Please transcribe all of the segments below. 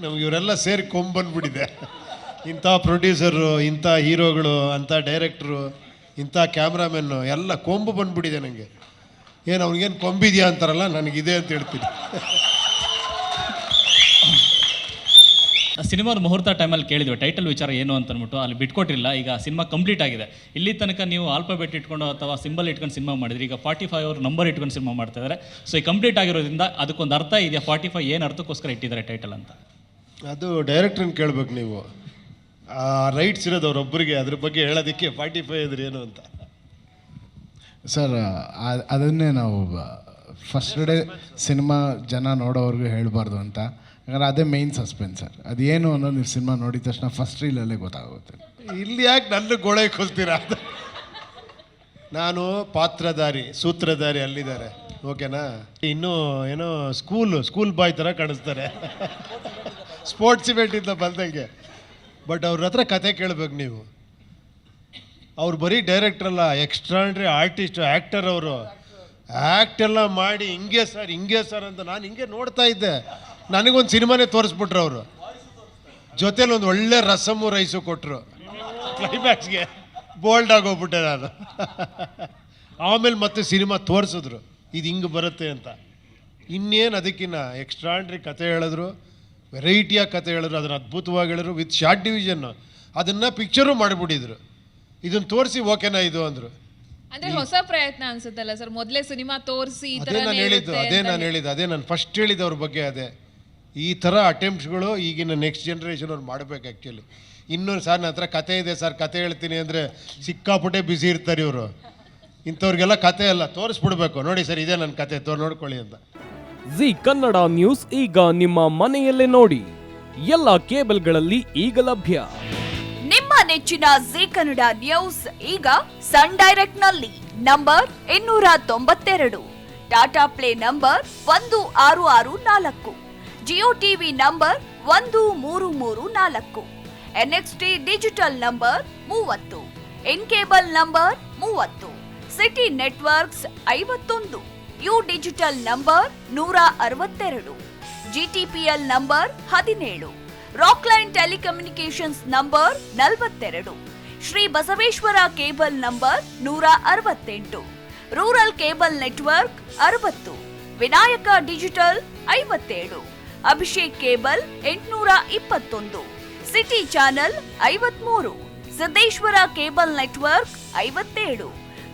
ನಮ್ಗೆ ಇವರೆಲ್ಲ ಸೇರಿ ಕೊಂಬಂದ್ಬಿಟ್ಟಿದೆ. ಇಂಥ ಪ್ರೊಡ್ಯೂಸರು, ಇಂಥ ಹೀರೋಗಳು, ಅಂಥ ಡೈರೆಕ್ಟ್ರು, ಇಂಥ ಕ್ಯಾಮ್ರಾಮೆನ್ನು ಎಲ್ಲ ಕೊಂಬು ಬಂದ್ಬಿಟ್ಟಿದೆ ನನಗೆ. ಏನು ಅವ್ನಿಗೇನು ಕೊಂಬಿದೆಯಾ ಅಂತಾರಲ್ಲ, ನನಗಿದೆ ಅಂತ ಹೇಳ್ತೀನಿ. ಸಿನಿಮಾದ ಮುಹೂರ್ತ ಟೈಮಲ್ಲಿ ಕೇಳಿದ್ವಿ ಟೈಟಲ್ ವಿಚಾರ ಏನು ಅಂತ ಅಂದ್ಬಿಟ್ಟು, ಅಲ್ಲಿ ಬಿಟ್ಕೊಟ್ಟಿಲ್ಲ. ಈಗ ಸಿನಿಮಾ ಕಂಪ್ಲೀಟ್ ಆಗಿದೆ. ಇಲ್ಲಿ ತನಕ ನೀವು ಆಲ್ಫಾಬೆಟ್ ಇಟ್ಕೊಂಡು ಅಥವಾ ಸಿಂಬಲ್ ಇಟ್ಕೊಂಡು ಸಿನಿಮಾ ಮಾಡಿದ್ರಿ. ಈಗ 45 ಅವರು ನಂಬರ್ ಇಟ್ಕೊಂಡು ಸಿನಿಮಾ ಮಾಡ್ತಾ ಇದ್ದಾರೆ. ಸೊ ಈ ಕಂಪ್ಲೀಟ್ ಆಗಿರೋದ್ರಿಂದ ಅದಕ್ಕೊಂದು ಅರ್ಥ ಇದೆಯಾ? 45 ಏನು ಅರ್ಥಕ್ಕೋಸ್ಕರ ಇಟ್ಟಿದ್ದಾರೆ ಟೈಟಲ್ ಅಂತ? ಅದು ಡೈರೆಕ್ಟ್ರನ್ನ ಕೇಳ್ಬೇಕು ನೀವು. ಆ ರೈಟ್ಸ್ ಇರೋದು ಅವರೊಬ್ಬರಿಗೆ, ಅದ್ರ ಬಗ್ಗೆ ಹೇಳೋದಕ್ಕೆ 45 ಇದ್ರೆ ಏನು ಅಂತ. ಸರ್ ಅದನ್ನೇ ನಾವು ಫಸ್ಟ್ ಡೇ ಸಿನಿಮಾ ಜನ ನೋಡೋವ್ರಿಗೂ ಹೇಳಬಾರ್ದು ಅಂತ. ಯಾಕಂದರೆ ಅದೇ ಮೇಯ್ನ್ ಸಸ್ಪೆನ್ಸ್ ಸರ್. ಅದೇನು ಅನ್ನೋದು ನೀವು ಸಿನಿಮಾ ನೋಡಿದ ತಕ್ಷಣ ಫಸ್ಟ್ ರೀಲಲ್ಲೇ ಗೊತ್ತಾಗುತ್ತೆ. ಇಲ್ಲಿ ಯಾಕೆ ನನ್ನ ಗೋಳೆ ಕೊಲ್ತೀರಾ? ನಾನು ಪಾತ್ರಧಾರಿ, ಸೂತ್ರಧಾರಿ ಅಲ್ಲಿದ್ದಾರೆ, ಓಕೆನಾ? ಇನ್ನೂ ಏನೋ ಸ್ಕೂಲ್ ಬಾಯ್ ಥರ ಕಾಣಿಸ್ತಾರೆ, ಸ್ಪೋರ್ಟ್ಸ್ ಇವೆಂಟಿಂದ ಬಂದಂಗೆ. ಬಟ್ ಅವ್ರ ಹತ್ರ ಕತೆ ಕೇಳಬೇಕು ನೀವು. ಅವ್ರು ಬರೀ ಡೈರೆಕ್ಟ್ರ್ ಅಲ್ಲ, ಎಕ್ಸ್ಟ್ರಾಂಡ್ರಿ ಆರ್ಟಿಸ್ಟ್, ಆ್ಯಕ್ಟರ್. ಅವರು ಆ್ಯಕ್ಟ್ ಎಲ್ಲ ಮಾಡಿ ಹಿಂಗೆ ಸರ್ ಅಂತ ನಾನು ಹಿಂಗೆ ನೋಡ್ತಾ ಇದ್ದೆ. ನನಗೊಂದು ಸಿನಿಮಾನೇ ತೋರಿಸ್ಬಿಟ್ರು ಅವರು. ಜೊತೇಲಿ ಒಂದು ಒಳ್ಳೆ ರಸಮ್ಮು ರೈಸು ಕೊಟ್ಟರು. ಕ್ಲೈಮ್ಯಾಕ್ಸ್ಗೆ ಬೋಲ್ಡ್ ಆಗೋಗ್ಬಿಟ್ಟೆ ನಾನು. ಆಮೇಲೆ ಮತ್ತೆ ಸಿನಿಮಾ ತೋರಿಸಿದ್ರು, ಇದು ಹಿಂಗೆ ಬರುತ್ತೆ ಅಂತ. ಇನ್ನೇನು ಅದಕ್ಕಿನ್ನ ಎಕ್ಸ್ಟ್ರಾಂಡ್ರಿ ಕತೆ ಹೇಳಿದ್ರು, ವೆರೈಟಿಯಾಗಿ ಕತೆ ಹೇಳಿದ್ರು, ಅದನ್ನು ಅದ್ಭುತವಾಗಿ ಹೇಳಿದ್ರು ವಿತ್ ಶಾರ್ಟ್ ಡಿವಿಷನ್ನು. ಅದನ್ನು ಪಿಕ್ಚರು ಮಾಡಿಬಿಟ್ಟಿದ್ರು. ಇದನ್ನು ತೋರಿಸಿ ಓಕೆನಾ ಇದು ಅಂದರು. ಅಂದ್ರೆ ಹೊಸ ಪ್ರಯತ್ನ ಅನ್ಸುತ್ತಲ್ಲ ಸರ್, ಮೊದಲೇ ಸಿನಿಮಾ ತೋರಿಸಿ ಅದೇ ನಾನು ಫಸ್ಟ್ ಹೇಳಿದ್ದು ಅವ್ರ ಬಗ್ಗೆ. ಅದೇ ಈ ಥರ ಅಟೆಂಪ್ಟ್ಸ್ಗಳು ಈಗಿನ ನೆಕ್ಸ್ಟ್ ಜನ್ರೇಷನ್ ಅವ್ರು ಮಾಡಬೇಕು. ಆ್ಯಕ್ಚುಲಿ ಇನ್ನೊಂದು ಸರ್ ನನ್ನ ಹತ್ರ ಕತೆ ಇದೆ ಸರ್, ಕತೆ ಹೇಳ್ತೀನಿ ಅಂದರೆ ಸಿಕ್ಕಾಪಟ್ಟೆ ಬ್ಯುಸಿ ಇರ್ತಾರೆ ಇವರು. ಇಂಥವ್ರಿಗೆಲ್ಲ ಕತೆ ಎಲ್ಲ ತೋರಿಸ್ಬಿಡ್ಬೇಕು. ನೋಡಿ ಸರ್, ಇದೇ ನನ್ನ ಕತೆ, ನೋಡ್ಕೊಳ್ಳಿ ಅಂತ. ಜಿ ಕನ್ನಡ ನ್ಯೂಸ್ ಈಗ ನಿಮ್ಮ ಮನೆಯಲ್ಲೇ ನೋಡಿ. ಎಲ್ಲ ಕೇಬಲ್ಗಳಲ್ಲಿ ಈಗ ಲಭ್ಯ. ನಿಮ್ಮ ನೆಚ್ಚಿನ ಜಿ ಕನ್ನಡ ನ್ಯೂಸ್ ಈಗ ಸನ್ ಡೈರೆಕ್ಟ್ ನಲ್ಲಿ number 292, Tata play number 1664, Jio TV number 1334, NXT digital number 30, in cable number 30, city networks 51, U digital number 162, GTPL number 17, Rockline telecommunications number 42, Shri Basaveshwara cable number 168, rural cable network 60, Vinayaka digital 57, Abhishek cable 821, city channel 53, Siddeshwara cable network 57,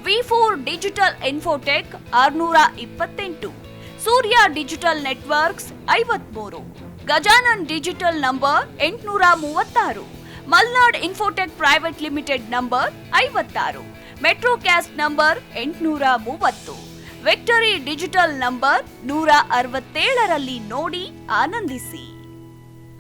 V4 digital Infotech 628, Surya digital networks 53, Gajanan digital number 836, Malnad infotech private limited number 56, Metrocast number 830, victory digital number 167ರಲ್ಲಿ ನೋಡಿ ಆನಂದಿಸಿ.